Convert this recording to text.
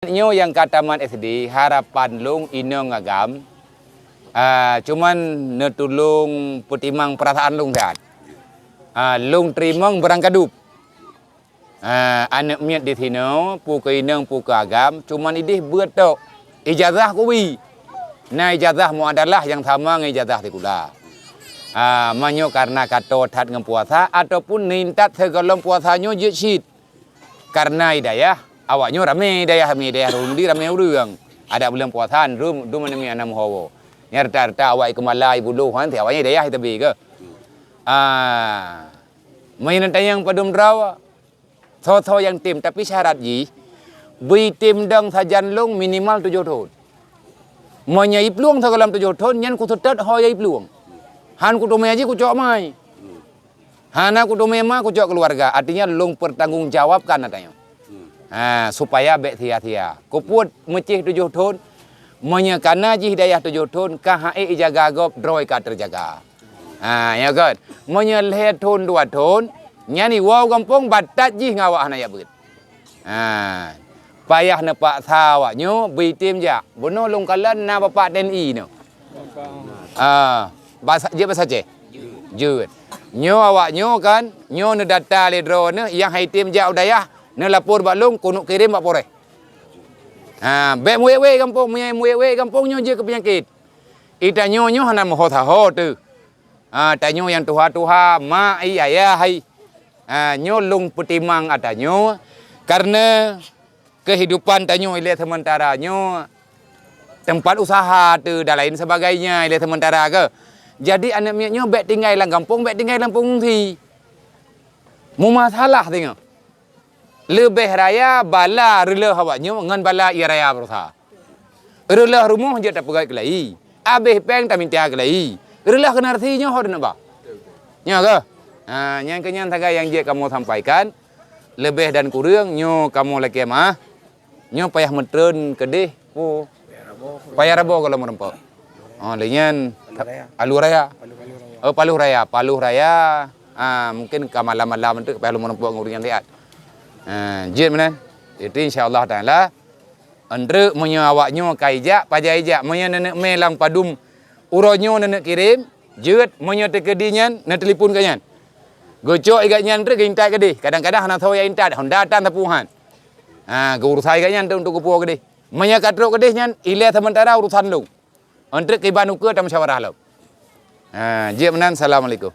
Nyo yang kataman SD harapan lung inong agam cuman netulung putimang perasaan lung sehat lung trimong berangkadup anak miat di sini puka inong puka agam cuman idih betok ijazah kuwi nah ijazah mu adalah yang sama dengan ijazah tikula manyo karena kato tat dengan puasa ataupun nintat segala puasanya jitsit karena hidayah awaknya rame daya rundi rame urang ada bulan puasan rum menemui anam hawa nyarta awak kemalai bulu han awaknya daya tapi ke mainan tayang padum drawa so yang tim tapi syarat ji bui tim dang sajan long minimal 7 tahun monya ipluang sagalam 7 tahun nyan ku tetet hoya ipluang han ku domai aji ku cok mai hana ku domai ma ku cok keluarga artinya long bertanggung jawab kan katanya supaya bek tia-tia. Kuput mecih 7 tahun, menyekana ji hidayah 7 tahun, kahai jaga gop droi ka terjaga. Ya kan? Menyeleh tahun 2 tahun, nyani wow kampung batat ji ngawak hanaya beut. Payah ne pak sawak nyo bitim ja. Bono long kalan na bapak TNI no. Bahasa je bahasa je. Jut. Nyo awak nyo kan, nyo ne data le dro ne yang hai tim ja udayah ne lapor balung kunuk kirim bak poreh. Be muewe kampung nyo je ke penyakit. Ita nyo hana moho taho tu. Ta nyo yang tuha ma ayah hai. Nyo lung putimang ada nyo karena kehidupan ta nyo ile sementara nyo tempat usaha tu dan lain sebagainya ile sementara ke. Jadi anak miak nyo bek tinggal lang kampung, bek tinggal lang pengungsi. Mu masalah tengok. Lebih raya bala rela awaknya ngan bala ia raya berusaha. Rela rumah je tak pegai kelai. Abih peng tak minta kelai. Rela kena artinya hor nak ba. Nya ke? Yang kenyan taga yang je kamu sampaikan lebih dan kurang nyo kamu lagi mah. Nyo payah metren kedih pu. Payah rabo kalau merempok. Lenyan Paluh Raya. Paluh Raya. Mungkin kamalam-malam tu payah merempok nguringan lihat. Jid mana? Itu insyaAllah ta'ala Andre punya awaknya kaijak pajajak punya nenek melang padum uronyo nenek kirim jid punya tekedinya nak telefon kanyan gocok igatnya andre gintai kedih kadang-kadang hana tahu ya intat honda tan tapuhan urusai kanyan untuk kupu kedih punya katrok kedihnya ile sementara urusan lu andre kiban ukur dan musyawarah lu jid mana? Assalamualaikum.